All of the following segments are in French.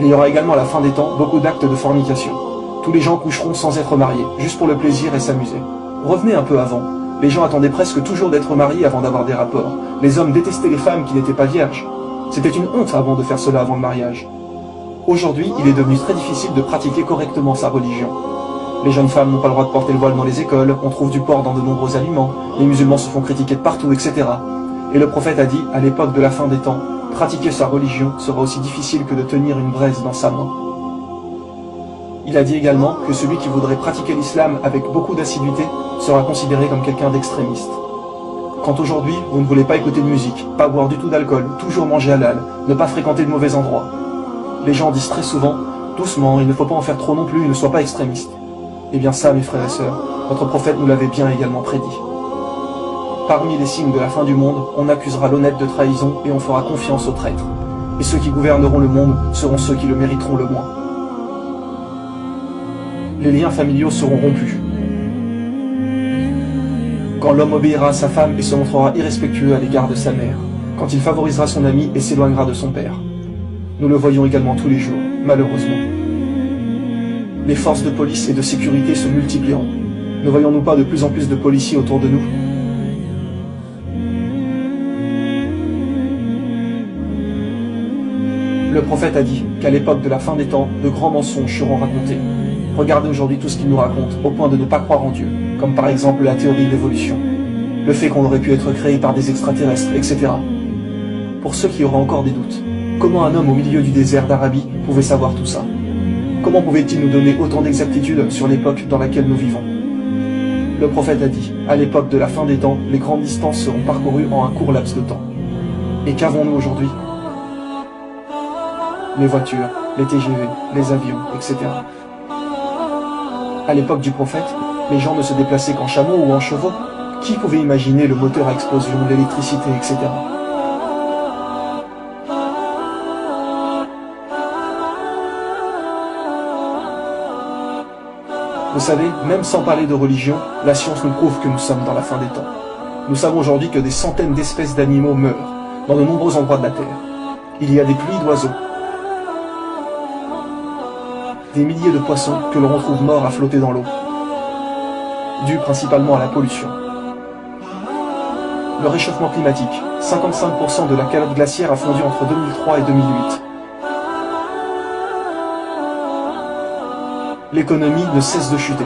Il y aura également à la fin des temps beaucoup d'actes de fornication. Tous les gens coucheront sans être mariés, juste pour le plaisir et s'amuser. Revenez un peu avant. Les gens attendaient presque toujours d'être mariés avant d'avoir des rapports. Les hommes détestaient les femmes qui n'étaient pas vierges. C'était une honte avant de faire cela avant le mariage. Aujourd'hui, il est devenu très difficile de pratiquer correctement sa religion. Les jeunes femmes n'ont pas le droit de porter le voile dans les écoles, on trouve du porc dans de nombreux aliments, les musulmans se font critiquer de partout, etc. Et le prophète a dit, à l'époque de la fin des temps, pratiquer sa religion sera aussi difficile que de tenir une braise dans sa main. Il a dit également que celui qui voudrait pratiquer l'islam avec beaucoup d'assiduité sera considéré comme quelqu'un d'extrémiste. Quand aujourd'hui, vous ne voulez pas écouter de musique, pas boire du tout d'alcool, toujours manger halal, ne pas fréquenter de mauvais endroits. Les gens disent très souvent, doucement, il ne faut pas en faire trop non plus, ne sois pas extrémiste. Eh bien ça, mes frères et sœurs, notre prophète nous l'avait bien également prédit. Parmi les signes de la fin du monde, on accusera l'honnête de trahison et on fera confiance aux traîtres. Et ceux qui gouverneront le monde seront ceux qui le mériteront le moins. Les liens familiaux seront rompus. Quand l'homme obéira à sa femme et se montrera irrespectueux à l'égard de sa mère, quand il favorisera son ami et s'éloignera de son père. Nous le voyons également tous les jours, malheureusement. Les forces de police et de sécurité se multiplieront. Ne voyons-nous pas de plus en plus de policiers autour de nous? Le prophète a dit qu'à l'époque de la fin des temps, de grands mensonges seront racontés. Regardez aujourd'hui tout ce qu'il nous raconte, au point de ne pas croire en Dieu, comme par exemple la théorie de l'évolution, le fait qu'on aurait pu être créé par des extraterrestres, etc. Pour ceux qui auraient encore des doutes, comment un homme au milieu du désert d'Arabie pouvait savoir tout ça? Comment pouvait-il nous donner autant d'exactitude sur l'époque dans laquelle nous vivons? Le prophète a dit, à l'époque de la fin des temps, les grandes distances seront parcourues en un court laps de temps. Et qu'avons-nous aujourd'hui? Les voitures, les TGV, les avions, etc. À l'époque du prophète, les gens ne se déplaçaient qu'en chameaux ou en chevaux. Qui pouvait imaginer le moteur à explosion, l'électricité, etc. Vous savez, même sans parler de religion, la science nous prouve que nous sommes dans la fin des temps. Nous savons aujourd'hui que des centaines d'espèces d'animaux meurent, dans de nombreux endroits de la Terre. Il y a des pluies d'oiseaux, des milliers de poissons que l'on retrouve morts à flotter dans l'eau, dû principalement à la pollution. Le réchauffement climatique, 55% de la calotte glaciaire a fondu entre 2003 et 2008. L'économie ne cesse de chuter.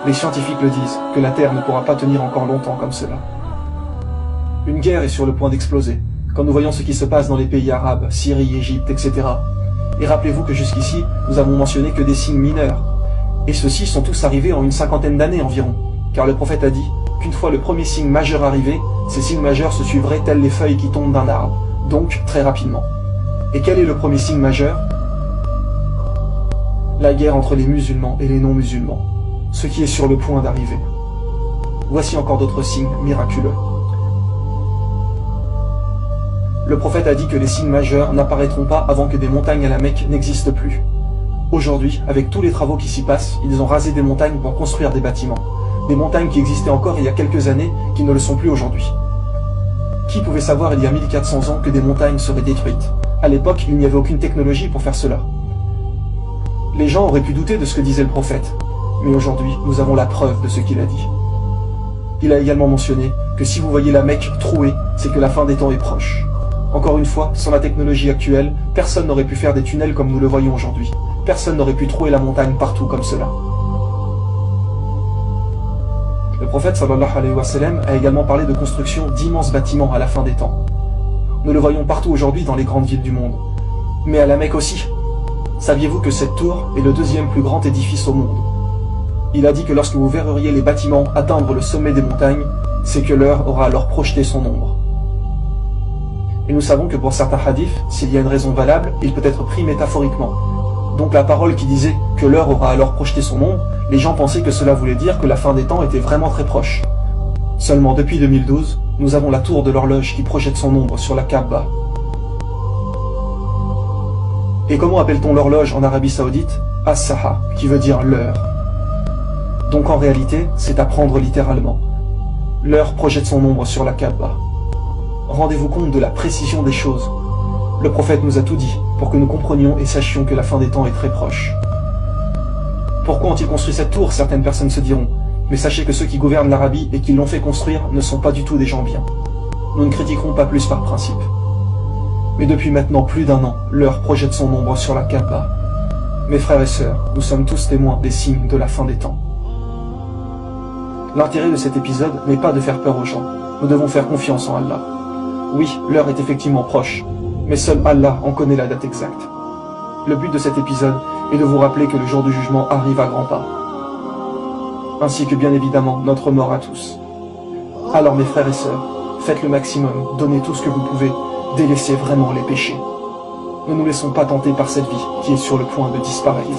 Les scientifiques le disent, que la Terre ne pourra pas tenir encore longtemps comme cela. Une guerre est sur le point d'exploser, quand nous voyons ce qui se passe dans les pays arabes, Syrie, Égypte, etc. Et rappelez-vous que jusqu'ici, nous avons mentionné que des signes mineurs. Et ceux-ci sont tous arrivés en une cinquantaine d'années environ, car le prophète a dit qu'une fois le premier signe majeur arrivé, ces signes majeurs se suivraient tels les feuilles qui tombent d'un arbre, donc très rapidement. Et quel est le premier signe majeur? La guerre entre les musulmans et les non-musulmans, ce qui est sur le point d'arriver. Voici encore d'autres signes miraculeux. Le prophète a dit que les signes majeurs n'apparaîtront pas avant que des montagnes à la Mecque n'existent plus. Aujourd'hui, avec tous les travaux qui s'y passent, ils ont rasé des montagnes pour construire des bâtiments. Des montagnes qui existaient encore il y a quelques années, qui ne le sont plus aujourd'hui. Qui pouvait savoir il y a 1400 ans que des montagnes seraient détruites? À l'époque, il n'y avait aucune technologie pour faire cela. Les gens auraient pu douter de ce que disait le prophète, mais aujourd'hui, nous avons la preuve de ce qu'il a dit. Il a également mentionné que si vous voyez la Mecque trouée, c'est que la fin des temps est proche. Encore une fois, sans la technologie actuelle, personne n'aurait pu faire des tunnels comme nous le voyons aujourd'hui. Personne n'aurait pu trouer la montagne partout comme cela. Le prophète sallallahu alayhi wa sallam a également parlé de construction d'immenses bâtiments à la fin des temps. Nous le voyons partout aujourd'hui dans les grandes villes du monde. Mais à la Mecque aussi. Saviez-vous que cette tour est le deuxième plus grand édifice au monde? Il a dit que lorsque vous verriez les bâtiments atteindre le sommet des montagnes, c'est que l'heure aura alors projeté son ombre. Et nous savons que pour certains hadiths, s'il y a une raison valable, il peut être pris métaphoriquement. Donc la parole qui disait que l'heure aura alors projeté son ombre, les gens pensaient que cela voulait dire que la fin des temps était vraiment très proche. Seulement depuis 2012, nous avons la tour de l'horloge qui projette son ombre sur la Kaaba. Et comment appelle-t-on l'horloge en Arabie Saoudite? As-Saha, qui veut dire l'heure. Donc en réalité, c'est à prendre littéralement. L'heure projette son ombre sur la Kaaba. Rendez-vous compte de la précision des choses. Le prophète nous a tout dit, pour que nous comprenions et sachions que la fin des temps est très proche. Pourquoi ont-ils construit cette tour? Certaines personnes se diront. Mais sachez que ceux qui gouvernent l'Arabie et qui l'ont fait construire ne sont pas du tout des gens bien. Nous ne critiquerons pas plus par principe. Mais depuis maintenant plus d'1 an, l'heure projette son ombre sur la Kaaba. Mes frères et sœurs, nous sommes tous témoins des signes de la fin des temps. L'intérêt de cet épisode n'est pas de faire peur aux gens. Nous devons faire confiance en Allah. Oui, l'heure est effectivement proche, mais seul Allah en connaît la date exacte. Le but de cet épisode est de vous rappeler que le jour du jugement arrive à grands pas. Ainsi que bien évidemment notre mort à tous. Alors mes frères et sœurs, faites le maximum, donnez tout ce que vous pouvez, délaissez vraiment les péchés. Ne nous laissons pas tenter par cette vie qui est sur le point de disparaître,